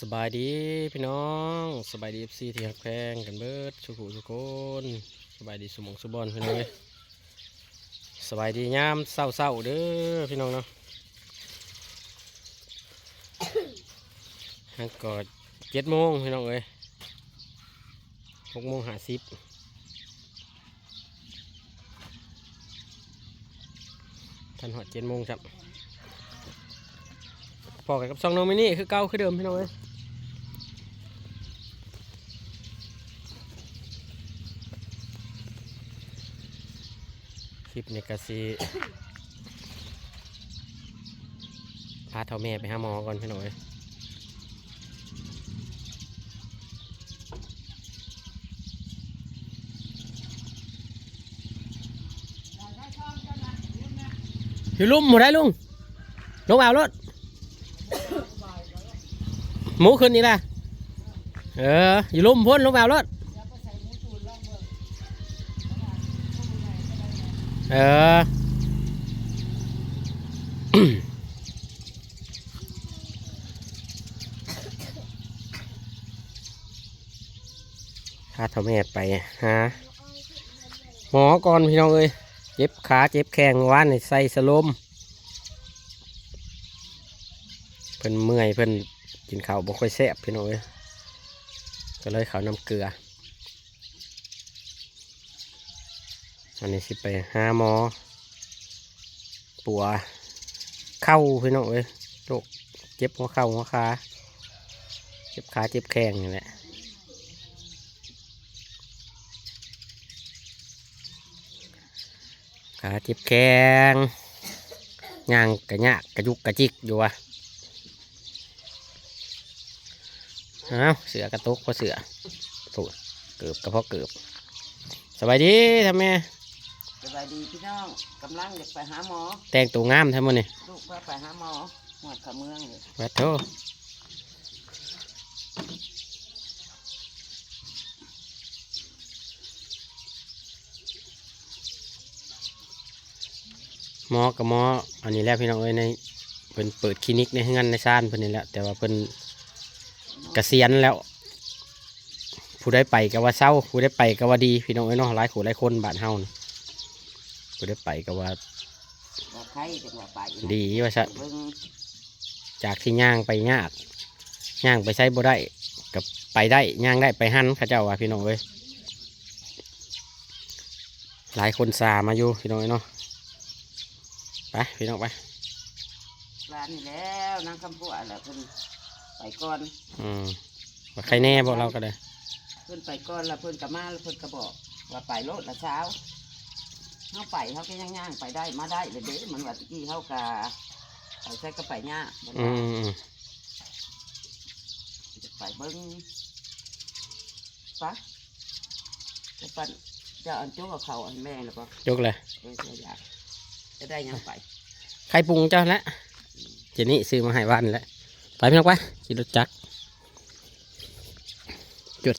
สบายดีพี่น้องสบายดีFCที่ฮักแพงกันเบิดสุขุสุคนสบายดีสมองสุบอลพี่น้องเลยสบายดียามเศร้าเด้อพี่น้องเนาะฮักกอด7 โมงพี่น้องเลย6 โมง 50ทันหอด7 โมงครับพอกันกับซองน้องมินี่คือเก่าคือเดิมพี่น้องเลยคลิปนี้ก็สิพาเท่าแม่ไปหาหมอก่อนพี่น้องเอ้ยอยู่ลุ่มหมดได้ลุงลงเอารถหมูขึ้นนี่นะอยู่ลุ่มพ้นลงเอารถพาเท่าแม่ไปหาหมอก่อนพี่น้องเอ้ยเจ็บขาเจ็บแข้งว่านในใส่สลมเพิ่นเมื่อยเพิ่นกินข้าวบ่ค่อยแซ่บพี่น้องเอ้ยก็เลยข้าวน้ำเกลืออันนี้สิไปหาหมอปัวเข้าพี่น้องเอ้ยโรคเจ็บหัวเข่าหัวขาเจ็บขาเจ็บแข้งนี่แหละขาเจ็บแข้งย่างกระยากกระยุกกระจิกอยู่วะเสือกระตุกเพราะเสือถูกเกือบกระเพาะเกือบสบายดีทำไมสบายดีพี่น้องกำลังอยากไปหาหมอแต่งตัวงามทำมันนี่ลูกพาไปหาหมอหอดขาเมืองเลยวัดโทหมอกับหมออันนี้แหละพี่น้องเอ้ยในเพิ่นเปิดคลินิกในงานในซ่านเพิ่นนี่แหละแต่ว่าเพิ่นเกษียณแล้วผู้ได้ไปก็ว่าเศร้าผู้ได้ไปก็ว่าดีพี่น้องเอ้ยเนาะหลายคนหลายคนบ้านเฮานะผู้ได้ไปก็ว่าใครจังหวะไปดีว่าซะจากที่ย่างไปยากย่างไปใช้บ่ได้กับไปได้ย่างได้ไปหันข้าเจ้าว่าพี่น้องเอ้ยหลายคนสามาอยู่พี่น้องเอ้ยเนาะไปพี่น้องไปร้านนี่แล้วนางคำพูดอะไรเพิ่นไปก่อนว่าใครแน่บอกเราก็ได้เพิ่นไปก่อนแล้วเพิ่นกระมาแล้วเพิ่นกระบอกว่าไปรถละเช้าเขาไปเขาก็ย่างไปได้มาได้เลยเด้มันว่าตะกี้เขากะไปใช้ก็ไปย่างไปเบิ้งปะจะปั่นจะอันจุกกับเขาอันแม่หรือเปล่าจุกเลยจะได้ยังไปใครปรุงเจ้าแล้วเจนี่ซื้อมาให้วันแล้วไปพี่น้องไปขี่รถจักร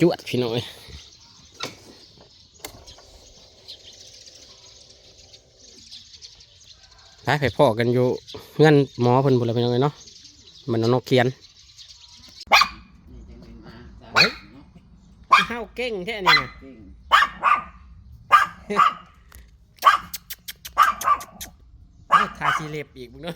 จวดพี่น้อยไปพ่อกันอยู่เงินหมอเพิ่นบุญละพี่น้อยเนาะมันนกเขียนข้าวเก่งแค่นี้นะทาสีเล็บอีกมึงเนาะ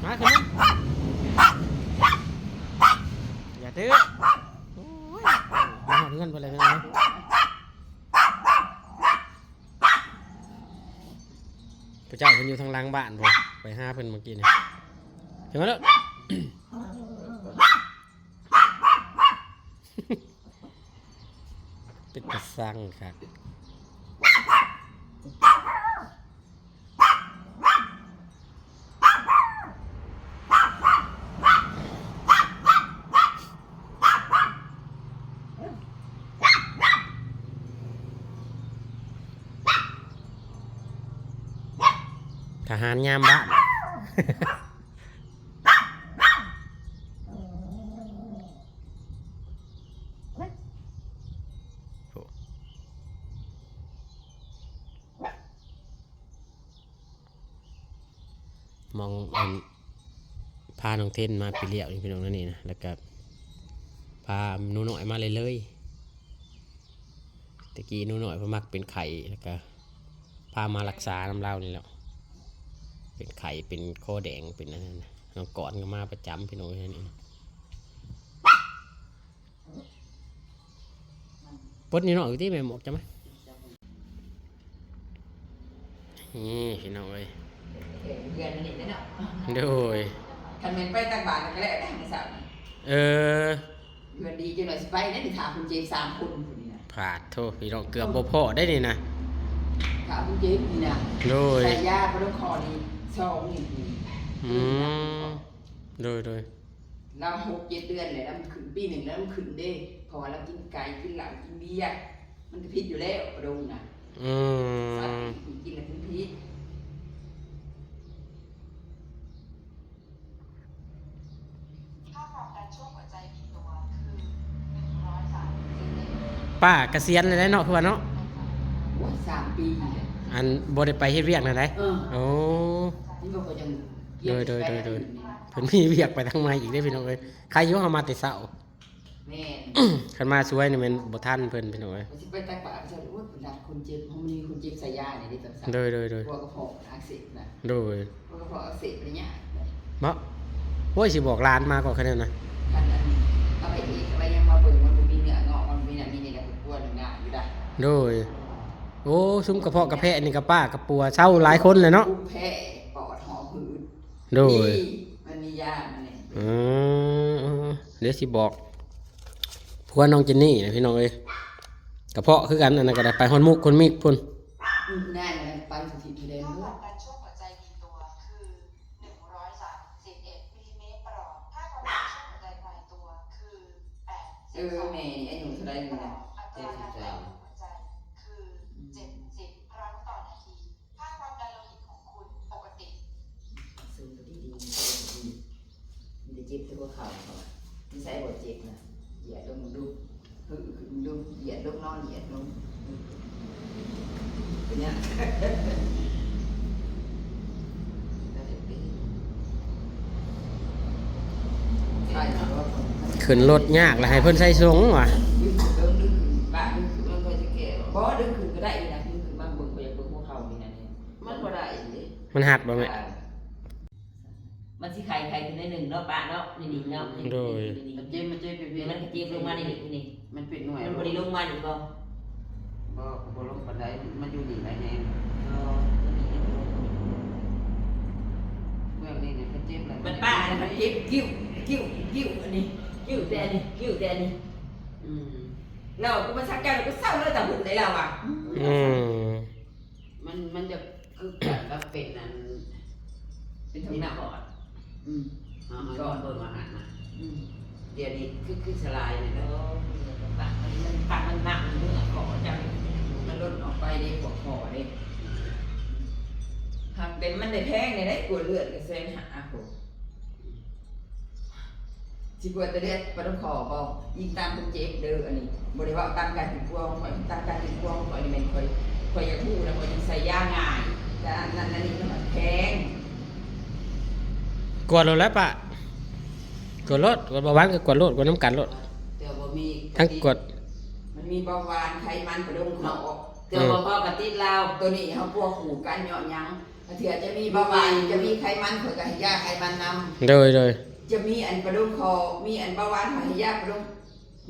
มาขึ้นอย่าตื้อมาเงินไปเลยพี่น้องพระเจ้าเพิ่นอยู่ทางล่างบ้านผมไปหาเพิ่นเมื่อกี้นี่เห็นไหมล่ะเป็นกระสังครับทหารยามบ้าน มองอันพาน้องเทนมาไปเลี้ยวนี่พี่น้องนั่นนี่นะแล้วก็พาหนูน้อยมาเลยตะกี้หนูน้อยเพนมักเป็นไข่แล้วก็พามารักษาน้ำเล่านี่แหล้วเป็นไข่เป็นโคแดงเป็นอะไรนะน้องก่อนก็มาประจำพี่น้องนี่นะปดนี่น้อยที่แม่หมกจะไหมนี่พี่น้องเอ้ย เดือนนี้เนาะ โดย คันแม่นไปตักบาตรก็แล้วได้ในสาวนี่ เออ เดือนดีจังหน่อยสิไปได้นี่ถามคุณเจ3คนพุ่นนี่นะ ผาดโทษพี่น้องเกือบบ่พอได้นี่นะ ถามคุณเจนี่นะ โดย ใส่ยาบ่ต้องคอนี่2นี่ อืมโดย เรา6-7 เดือนเลยแล้วมันขึ้นปีหนึ่งแล้วมันขึ้นเด้เพราะว่าเรากินไก่กินเหล้ากินเบียร์มันก็พิษอยู่แล้วกระดงน่ะ อื สัต ม ว์กินแล้วเป็นพิษ ค่าความดันช่วงหัวใจผิดตัวคือ130 ป้าเกษียณเลยได้เนาะเพื่อนเนาะ โอ้ย3 ปีเลย อันบ่ได้ไปเฮ็ดเวียกนั่นได้ โอ้ นี่ก็ยัง โดยเพิ่นมีเวียกไปทางใหม่อีกได้อพี่น้องเอ้ยใครอยู่เฮามาแต่เช้า แม่น คันมาสวยนี่แม่นบ่ทันเพิ่นพี่น้องเอ้ย มันสิไปตักบาตรใช่โอ้ยเป็นรักคนเจ็บเพราะมันมีคนเจ็บใส่ยาเนี่ยได้จังซั่น โดย พวกกระเพาะอักเสบนะ โดย พวกกระเพาะอักเสบอะไรเงี้ย เนาะโอ้ยสิบอกหลานมาก่อนคะแนนนะ คันอันเอาไปอีกอะไรยังมาเบิ่งมันบ่มีเนื้องอกมันมีน่ะมีนี่แหละปวดง่ายอยู่ได้ โดยโอ้ซุ้มกระเพาะกระแพะนี่กระป้ากระปัวเช่าหลายคนเลยเนาะ ภูมิแพ้ปอดหอบหืด โดย นี่มันมียามันเนี่ย อืมเดี๋ยวสิบอกพวกน้องเจนนี่นะพี่น้องเอ้ยกระเพาะคือกันอันนั้นก็ได้ไปฮอนมุกคนมิกพุ่น แน่เลยไปสุธิแดง ค่าค ด้ว วาย มดันช่วงหัวใจผิดตัวคือ131มิลลิเมตรประหลอดค่าความดันช่วงหัวใจคลายตัวคือ แม่นี่ไอ้หนูเท่าไหร่นี่นะ อัตราการเต้นของหัวใจคือ70 ครั้งต่อนาทีค่าความดันโลหิตของคุณปกติ สูงดีดีมีแต่เจ็บที่หัวเข่าเขาอะนิสัยบ่เจ็บนะเหยียดลงดูขึ้นดูเหยียดลงนอนเหยียดลงเป็นเนี่ยใช่ครับว่า ขึ้นรถยากแล้วให้เพิ่นใส่สงว่ะ ดึงขึ้นดึงขึ้นบ้านดึงขึ้นมันก็จะแก่บ่ดึงขึ้นก็ได้อยู่นะดึงขึ้นบ้างเบิ่งไปอยากเบิ่งหัวเข่านี่นะเนี่ยมันบ่ได้เด้ มันหักบ่แม่ มันสิไข่ขึ้นได้หนึ่งเนาะป้าเนาะนี่นี่เนาะนี่ โดย มันเจ็บมันเจ็บไป นี่มันกระเจี๊ยบลงมานี่นี่นี่ มันเป็นหน่วย มันบริลงมาอีกบ่ บ่ลงบันไดมันอยู่นี่ไหนแน่เมื่อนี้เนี่ยมันเจ็บเลย มันป้าเนี่ยมันเจ็บกิ้วอันนี้กิ้วแต่อันนี้嗯เราก็มาชักแก้วเราก็เศร้าเลยแต่หุ่นในเราอ่ะ อืม มันจะคือแบบว่าเป็นอัน เป็นทำหน้าบอด ก็เบิ่งอาหารมาเดี๋ยวนี้คือสลายเลยนะ ปากมันหนักมันเนื้อขอจัง มันลดออกไปได้ปวดคอได้หากเป็นมันได้แพงได้กลัวเลือดกับเส้นหาผมสิกลัวตัวเลือดปวดคอบ่ยิงตามคนเจ็บเด้ออันนี้บ่ได้ว่าตามการถึงกลัวของข่อยตามการถึงกลัวของข่อยนี่แม่นข่อยอยากพูดแล้วข่อยยังใส่ยาง่ายแต่อันนั้นอันนี้มันแพง กวดรถแล้วปะกวดรถกวดเบาหวานก็กวดรถกวดน้ำกันรถ เดี๋ยวบ่มี ทั้งกวด มันมีเบาหวานไขมันกระดูกเขาออก เจอพ่อกับติดเรา ตัวนี้เขาพวกขู่กันเหยาะหยังเถื่อจะมีเบาหวานจะมีไขมันเผื่อกับให้ยาไขมันนำ โดย จะมีอันกระดูกคอมีอันเบาหวานให้ยากระดูก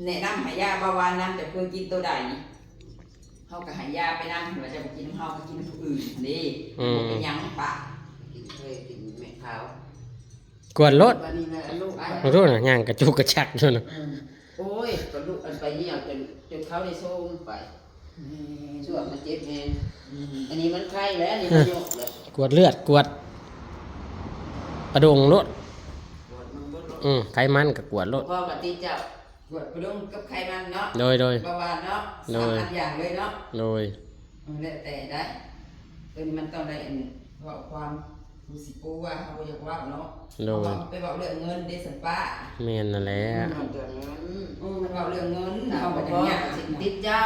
แนะนำให้ยาเบาหวานนำแต่เพื่อกินตัวใดเขาก็ให้ยาไปนำว่าจะไปกินน้ำเฮาก็กินผู้อื่นนี่บ่เป็นหยังปะกินเคยกินแม่ขาว กวดรถ วันนี้นะลูกไอ้ ขอโทษนะย่างกระจุกกระชักด้วยนะ โอ้ยกระดูกอันไปเยี่ยมจนเขาได้ส่งไปช่วงมันเจ็บแฮงอันนี้มันไข้แล้วอันนี้มันโยกเลย กวดเลือดกวดกระดงรถไขมันกับกวดรถ พ่อกับตีเจ้าปวดกระดุมกับไขมันเนาะ โดย เบาหวานเนาะสามอันอย่างเลยเนาะ โดย แล้วแต่ได้ตัวนี้มันต้องได้อันเพราะความรู้สิปูว่าเขาอยากว่าเนาะ โดย ไปบอกเรื่องเงินเดสันป้า เมียนนั่นแหละ มันจะเงินมันบอกเรื่องเงินเขาบอกอย่างเงี้ยสิติดเจ้า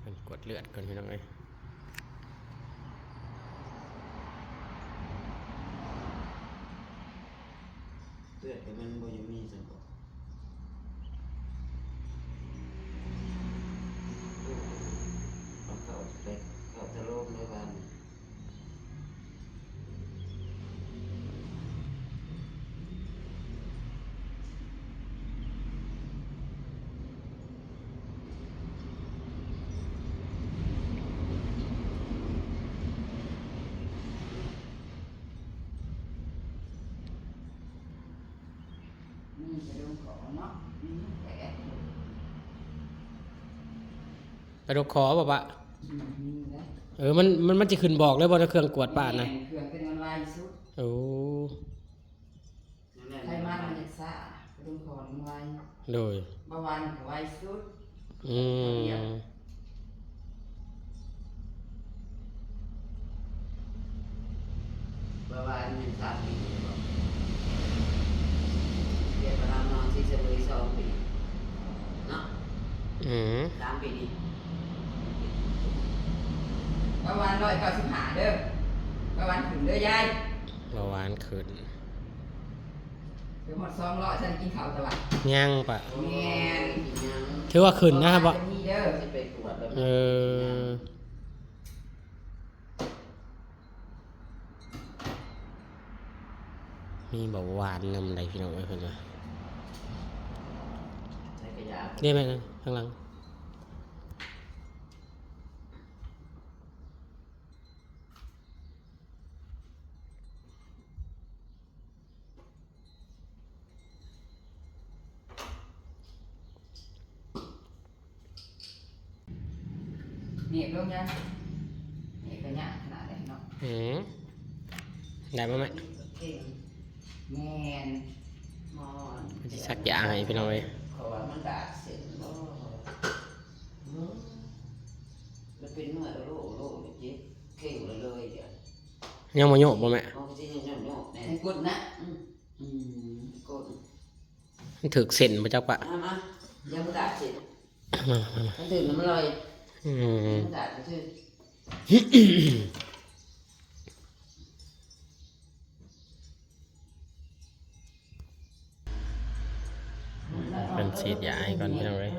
มันกวดเลือดก่อนพี่น้องเอ้ย ลือดแต่มันบ่ยังมีสังกตเอาเข้าไปเข้าทะโลมในบ้านนี่จะดูขอเนาะแผล ไปดกคอบ่ปะ นี่นะ มันจะขึ้นบอกเลยบ่ถ้าเครื่องกวดป่านนะ เครื่องเป็นออนไลน์สุด โอ้ ไขมันมันจะซ่าไปดูขอมันไว โดย เบาหวานก็ไวสุด อืม เมื่อวานมัน3 ปีบอกเรียกว่าเรานอนที่เฉลย2 ปีเนาะ อืม 3 ปีนี่ เบาหวาน195เด้อเบาหวานขึ้นเด้อยาย เบาหวานขึ้น เดี๋ยวหมด200ฉันกินข้าวตะวัน ย่างปะ แม่น ยัง ถือว่าขึ้นนะครับบ่ จะมีเด้อ สิไปตรวจแล้ว เออมีเบาหวานนำใดพี่น้องเอ้ยเพิ่นว่า ใช้กระยา ได้ไหมนะข้างหลังเหนียบลงยังเหนียบกันยากขนาดไหนเนาะ อืมได้ไหมไหม เก่งแม่น มอน มันจะชักยาให้พี่น้องเอ้ย เพราะว่ามันดาดเสร็จแล้วมันเป็นเมื่อโลเจ็บเก่งเลยเดี๋ยว ยังมาโยกบ่แม่ เอาไปที่ยังโยกแน่ ให้กดนะ กด มันถึกเส้นบ่จักปะ มายังมันดาดเสร็จ มา มันดื่มน้ำลอย อืม มันดาดก็คือ เป็นฉีดยาให้ก่อนพี่น้องเอ้ย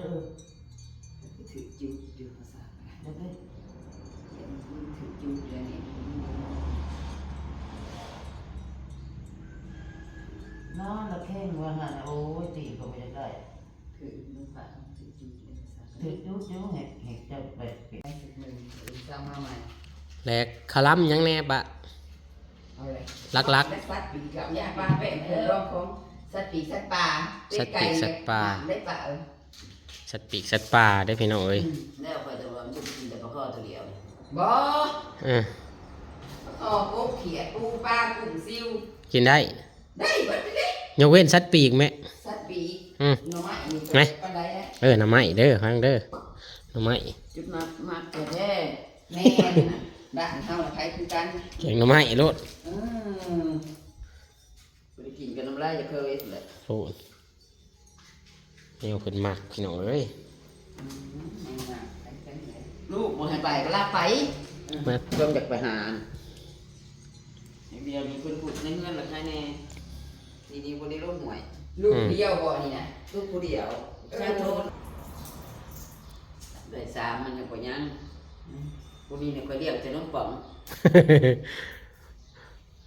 ถือจุดอยู่ภาษาแล้วก็ถือจุดเลยนี่ นอนแล้วแข้งว่าหันโอ้ยตีก็ไม่ได้ ถือมือปากถือจุดเลยภาษา ถือจุ๊เห็ดจะไป ให้ถือมือถือซ้ำมาใหม่ แหลกคาลัมยังแน่ปะ เอาเลย ลัก และสัตว์ปีกกับยาบ้าเป็นเรื่องของสัตว์ปีกสัตว์ป่าได้ป่า สัตว์ปีกสัตว์ป่าได้อพี่น้องเอ้ย แล้วไปแต่ว่ามันจะกินแต่กระเพาะตัวเดียว บ่ เออ ออกกบเขียดปูปลากุ้งซิว กินได้ ได้เบิดเลย ยกเว้นสัตว์ปีกแม่ สัตว์ปีก อืม หน่อไม้นี่ ไง ปานใดนะ หน่อไม้เด้อฟังเด้อหน่อไม้ จุดมากแต่แท้ แม่นน่ะบ้านเฮาน่ะใครคือกัน แกงหน่อไม้โลด อืม ไปกินกันน้ำลายจะเคยเลย โอ้ยนี่เอาขึ้นมากพี่น้องเอ้ย ลูกบ่ให้ไปก็ลากไป มา เพิ่มจากไปหาเดียวมีคนพูดในเงื่อนหรือใครแน่ทีนี้คนนี้ร่วมหวย ลูกเดียวบ่นี่นะ ลูกผู้เดียวแค่โทษได้3มันยังบ่ยังคนนี้เนี่ยก็เรียกจะน้องป๋อง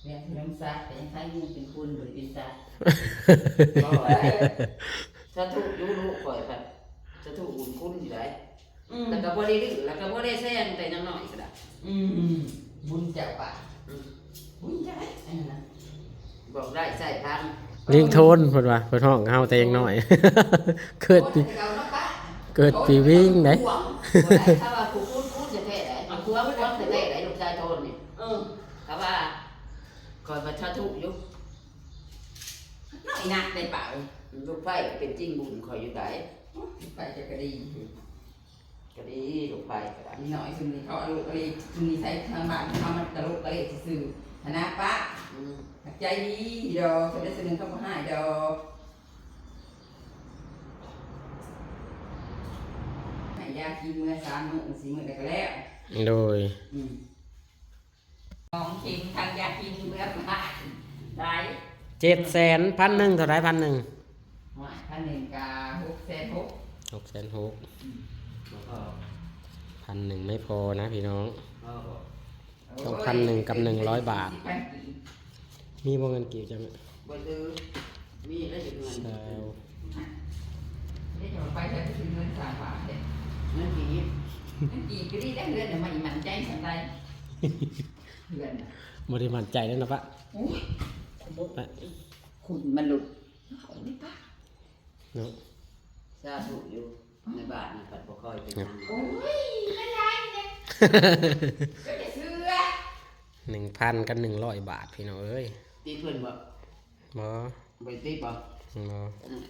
เรียนน้ำซักแต่ยังใครยังเป็นคุณบ่ได้เป็นซัก ก็ถ้าถูกดูลูกก่อยครับจะถูกอุ่นคุ้นอยู่ได้แล้วก็บ่ได้ดื้อแล้วก็บ่ได้แซงแต่ยังน้อยก็ได้ บุญเจ้าป่าบุญใจอันนั้นนะ บอกได้ใส่พัง ลิงโทนเพิ่นว่าเพิ่นห้องเฮาแต่ยังน้อย เกิดปี โอ้ยแต่เอาเนาะป้า เกิดปีวิ่งไหน หวงถ้าว่ากูคุ้นจะแท้ได้กูว่าจะแท้ได้ลูกชายโทนนี่ถ้าว่าก่อนมาชาทุกอยู่ น้อยนักได้เปล่า ลูกไฟเป็นจริงบุญคอยอยู่ไหน ไปจะกระดี ก็ดีลูกไฟก็ได้ นิดหน่อยซึ่งนี่เขาเอาลูกกระดีซึ่งนี่ใช้ทางบ้านเขามันตลกกระดีซื่อๆฐานะป้าใจดีดอกจะได้สนึงเขาบ่ให้ดอกให้ยากินมื้อ3 มื้อ4 มื้อได้ก็แล้ว โดย ของกินทางยากินเมื่อมาได้ 700,000 1,000เท่าไร1,000 1,100,000กา6,600,000 660,0001,000ไม่พอนะพี่น้อง ต้อง1,000กับ100 บาท มีบ่เงินกี่จัง บ่ซื้อมีแล้วอยู่เงิน ใช่ ได้จะไปใช้ถึงเงิน3 บาทเด้ เงินกี่ มันกี่ก็ได้เรือนเดี๋ยวมาอีมันใจสันใดเรือนน่ะ บ่ได้มั่นใจแล้วนะปะ โอ้ยคุณมันหลุดเขาไม่ปะ เนาะ ซาถูกอยู่ในบ้านนี่ปัดบ่ค่อยเป็นหยัง โอ้ยไม่ได้เนี่ยก็จะซื้อ 1,000 กับ100 บาทพี่น้องเอ้ย ตีเพิ่นบ่ บ่ ไปตีบ่ บ่ อืม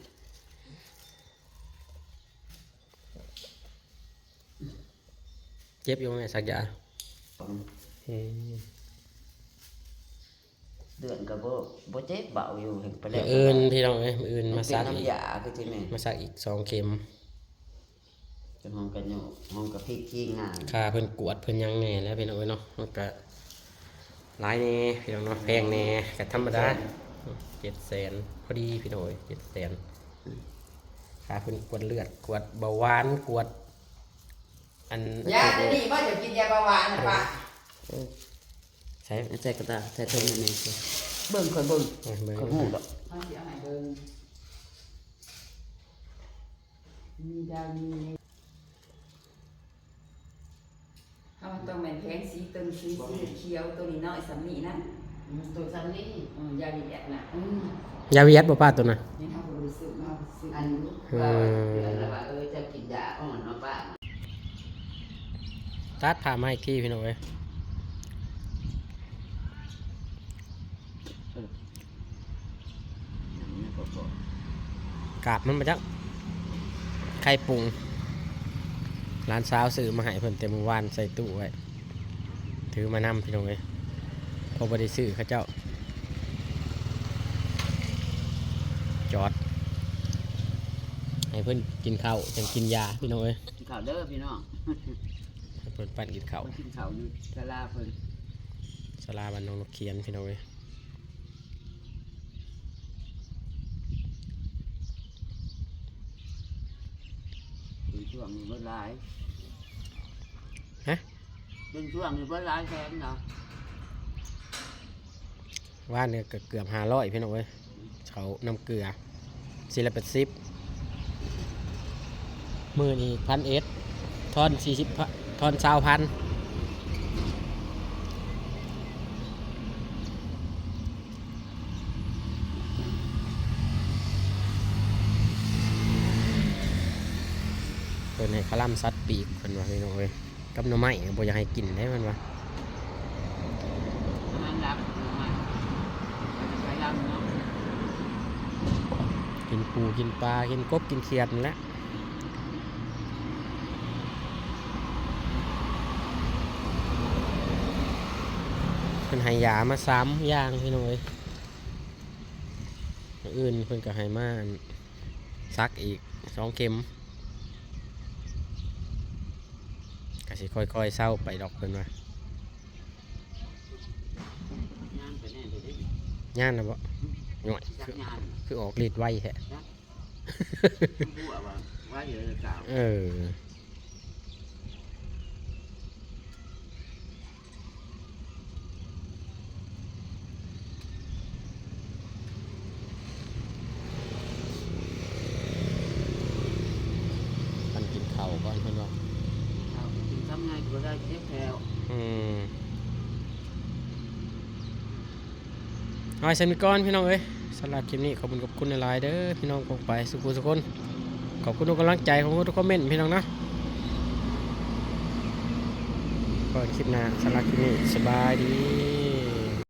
เจ็บอยู่ไหมสักอย่าง ต้อง อืม เดือนก็บ่เจ็บเบาอยู่เห็นไปแล้ มื้ ว ออื่นพี่น้องเอ้ยมื้ออื่น มั มาน เป็ ซั น กอีก น้ำยาคือสิแม่ มาซักอีก2 เข็ม จะห้องกันอยู่ห้องกับพี่ขี้งาน ค่าเพิ่นกวดเพิ่นหยังแหน่แล้วพี่น้องเอ้ยเนาะมันก็หลายแหน่พี่น้องเนาะแพงแหน่ก็ธรรมดา700,000พอดีพี่น้องเอ้ย700,000ค่าเพิ่นกวดเลือดกวดเบาหวานกวดอัน ยาจะดีว่าจะกินยาเบาหวานนะปะ ใช้ ใส่กระดาษใส่ถุงนี่เบิ่งค่อยเบิ่ง เบิ่ง ค่อยฮู้ดอก เขาเสียหายเบิ่งมียามีเขาต้องเป็นแพงสีตึงสีเขียวตัวนี้น้อยสำนีนั่น ตัวซ้ำนี่ ยาดีแอกน่ะ ยาเวียดบ่ป้าตัวน่ะ นี่เขารู้สึกเขาสึก อันว่าเดือนละว่าจะกินยาอ่อนเนาะป้า ตัดผ่ามาอีกทีพี่น้องเอ้ยกาบมันมาจักไข่ปรุงร้านสาวซื้อมาให้เพิ่นแต่เมื่อวานใส่ตู้ไว้ถือมานำพี่น้องเอ้ยพอบ่ได้ซื้อเขาเจ้าจอดให้เพิ่นกินข้าวจังกินยาพี่น้องเอ้ย กินข้าวเด้อพี่น้อง ให้เพิ่นปั่นกินข้าว กินข้าวอยู่ศาลาเพิ่น ศาลาบ้านน้องนกเขียนพี่น้องเอ้ย เป็นช่วงนี้บ่หลาย ฮะ เป็นช่วงนี้บ่หลายแค่นั้นเนาะ ว่าเนี่ยก็เกือบ500พี่น้องเอ้ยเขาน้ำเกลือ480มื้อนี้1,000ทอน40ทอน20,000เพิ่นให้คลั่มซัดปีกเพิ่นว่าพี่น้องเอ้ยกับหน่อไม้บ่อยากให้กินได้เพิ่นว่า งานรับมาไปรับเนาะ กินปูกินปลากินกบกินเขียดนั่นแหละเพิ่นให้ยามา3อย่างพี่น้องเอ้ยอย่างอื่นเพิ่นก็ให้มาซักอีก2 เข็มก็สิค่อยๆเศร้าไปดอกเพิ่นว่าง านไปแน่เด้อ ย่านนะบ่หน่อย จักงาน คือออกฤทธิ์ไวแท้ บัวว่าอยู่ในกล่าว เออปันกินข้าวก่อนเพิ่นว่า เอากินซ้ำไงก็ได้เจ็บแถว เอาไว้สมิก่อนพี่น้องเอ้ยสำหรับคลิปนี้ขอบคุณหลายๆเด้อพี่น้องกองไปสุขุสุคนขอบคุณทุกกำลังใจขอบคุณทุกคอมเมนต์พี่น้องนะก่อนคลิปหน้าสำหรับคลิปนี้สบายดี